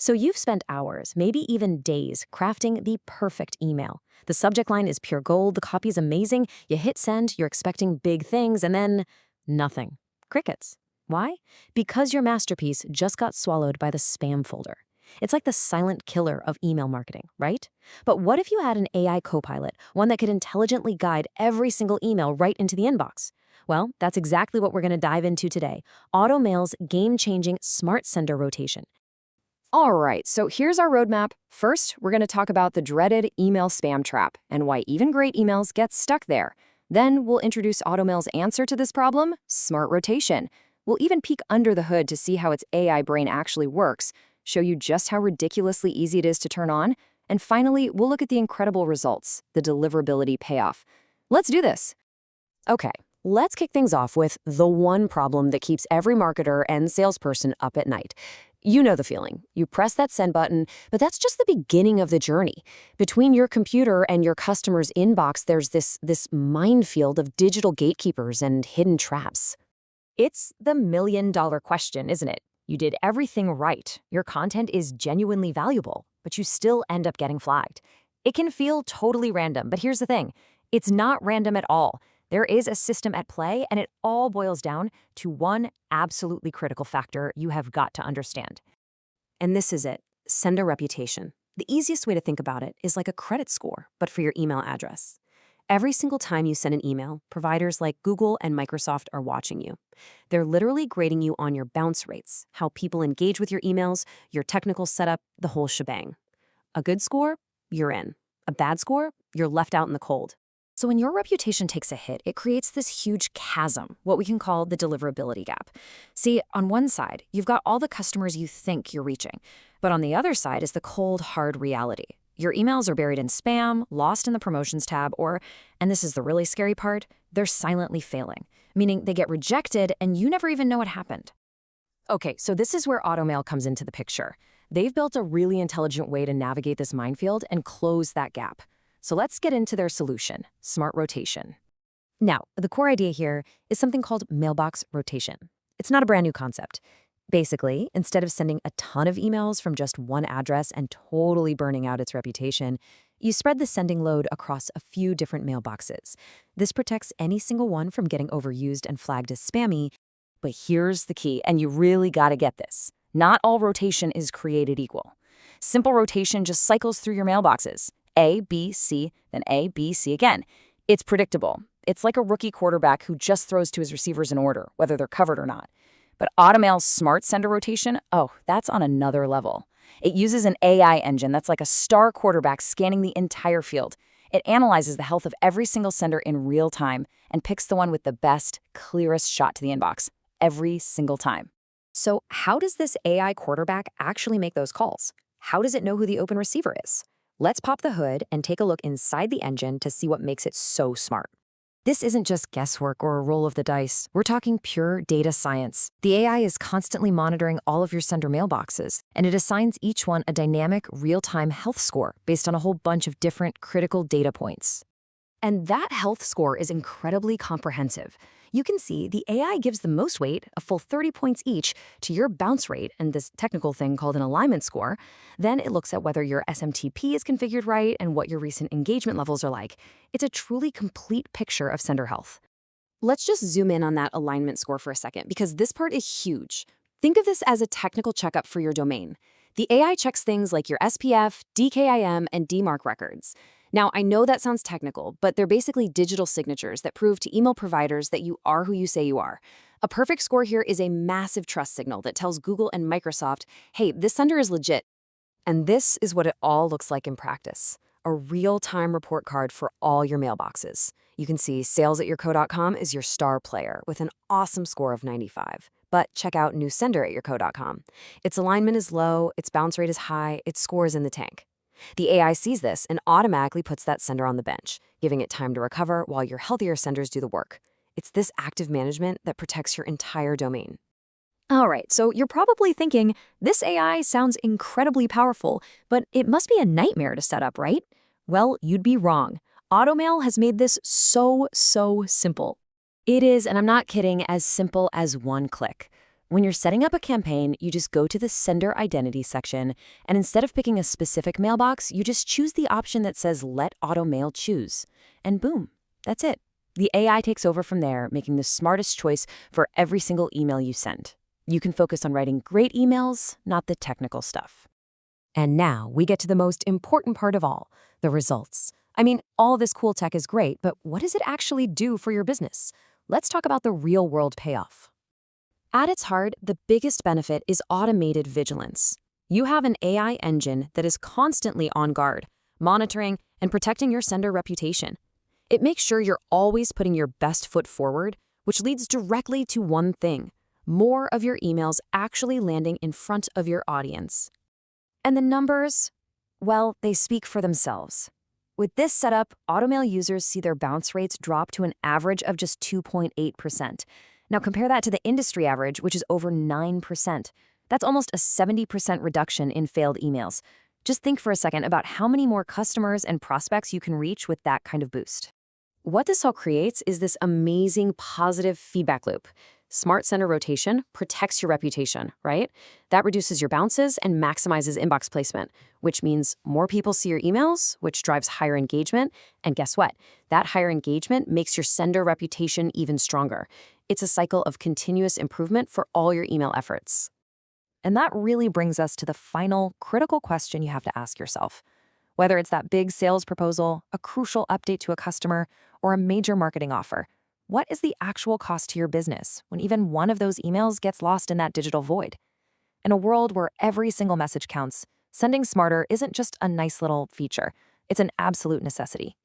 So you've spent hours, maybe even days, crafting the perfect email. The subject line is pure gold, the copy is amazing, you hit send, you're expecting big things, and then nothing. Crickets. Why? Because your masterpiece just got swallowed by the spam folder. It's like the silent killer of email marketing, right? But what if you had an AI copilot, one that could intelligently guide every single email right into the inbox? Well, that's exactly what we're going to dive into today. Automail's game-changing smart sender rotation. All right, so here's our roadmap. First, we're going to talk about the dreaded email spam trap and why even great emails get stuck there. Then we'll introduce Automail's answer to this problem, smart rotation. We'll even peek under the hood to see how its AI brain actually works, show you just how ridiculously easy it is to turn on, and finally, we'll look at the incredible results, the deliverability payoff. Let's do this. Okay, let's kick things off with the one problem that keeps every marketer and salesperson up at night. You know the feeling. You press that send button, but that's just the beginning of the journey. Between your computer and your customer's inbox, there's this minefield of digital gatekeepers and hidden traps. It's the million-dollar question, isn't it? You did everything right. Your content is genuinely valuable, but you still end up getting flagged. It can feel totally random, but here's the thing. It's not random at all. There is a system at play, and it all boils down to one absolutely critical factor you have got to understand. And this is it, sender reputation. The easiest way to think about it is like a credit score, but for your email address. Every single time you send an email, providers like Google and Microsoft are watching you. They're literally grading you on your bounce rates, how people engage with your emails, your technical setup, the whole shebang. A good score? You're in. A bad score? You're left out in the cold. So when your reputation takes a hit, it creates this huge chasm, what we can call the deliverability gap. See, on one side, you've got all the customers you think you're reaching, but on the other side is the cold, hard reality. Your emails are buried in spam, lost in the promotions tab, or, and this is the really scary part, they're silently failing, meaning they get rejected and you never even know what happened. Okay, so this is where Automail comes into the picture. They've built a really intelligent way to navigate this minefield and close that gap. So let's get into their solution, smart rotation. Now, the core idea here is something called mailbox rotation. It's not a brand new concept. Basically, instead of sending a ton of emails from just one address and totally burning out its reputation, you spread the sending load across a few different mailboxes. This protects any single one from getting overused and flagged as spammy. But here's the key, and you really gotta get this. Not all rotation is created equal. Simple rotation just cycles through your mailboxes. A, B, C, then A, B, C again. It's predictable. It's like a rookie quarterback who just throws to his receivers in order, whether they're covered or not. But Automail's smart sender rotation, oh, that's on another level. It uses an AI engine that's like a star quarterback scanning the entire field. It analyzes the health of every single sender in real time and picks the one with the best, clearest shot to the inbox every single time. So how does this AI quarterback actually make those calls? How does it know who the open receiver is? Let's pop the hood and take a look inside the engine to see what makes it so smart. This isn't just guesswork or a roll of the dice. We're talking pure data science. The AI is constantly monitoring all of your sender mailboxes, and it assigns each one a dynamic, real-time health score based on a whole bunch of different critical data points. And that health score is incredibly comprehensive. You can see the AI gives the most weight, a full 30 points each, to your bounce rate and this technical thing called an alignment score. Then it looks at whether your SMTP is configured right and what your recent engagement levels are like. It's a truly complete picture of sender health. Let's just zoom in on that alignment score for a second, because this part is huge. Think of this as a technical checkup for your domain. The AI checks things like your SPF, DKIM, and DMARC records. Now, I know that sounds technical, but they're basically digital signatures that prove to email providers that you are who you say you are. A perfect score here is a massive trust signal that tells Google and Microsoft, hey, this sender is legit. And this is what it all looks like in practice. A real-time report card for all your mailboxes. You can see sales@yourco.com is your star player with an awesome score of 95. But check out new sender at yourco.com. Its alignment is low, its bounce rate is high, its score is in the tank. The AI sees this and automatically puts that sender on the bench, giving it time to recover while your healthier senders do the work. It's this active management that protects your entire domain. All right, so you're probably thinking, this AI sounds incredibly powerful, but it must be a nightmare to set up, right? Well, you'd be wrong. Automail has made this so simple. It is, and I'm not kidding, as simple as one click. When you're setting up a campaign, you just go to the Sender Identity section, and instead of picking a specific mailbox, you just choose the option that says Let Automail Choose. And boom, that's it. The AI takes over from there, making the smartest choice for every single email you send. You can focus on writing great emails, not the technical stuff. And now we get to the most important part of all, the results. I mean, all this cool tech is great, but what does it actually do for your business? Let's talk about the real-world payoff. At its heart, the biggest benefit is automated vigilance. You have an AI engine that is constantly on guard, monitoring and protecting your sender reputation. It makes sure you're always putting your best foot forward, which leads directly to one thing: more of your emails actually landing in front of your audience. And the numbers? Well, they speak for themselves. With this setup, Automail users see their bounce rates drop to an average of just 2.8%. Now compare that to the industry average, which is over 9%. That's almost a 70% reduction in failed emails. Just think for a second about how many more customers and prospects you can reach with that kind of boost. What this all creates is this amazing positive feedback loop. Smart sender rotation protects your reputation, right? That reduces your bounces and maximizes inbox placement, which means more people see your emails, which drives higher engagement. And guess what? That higher engagement makes your sender reputation even stronger. It's a cycle of continuous improvement for all your email efforts. And that really brings us to the final critical question you have to ask yourself. Whether it's that big sales proposal, a crucial update to a customer, or a major marketing offer, what is the actual cost to your business when even one of those emails gets lost in that digital void? In a world where every single message counts, sending smarter isn't just a nice little feature. It's an absolute necessity.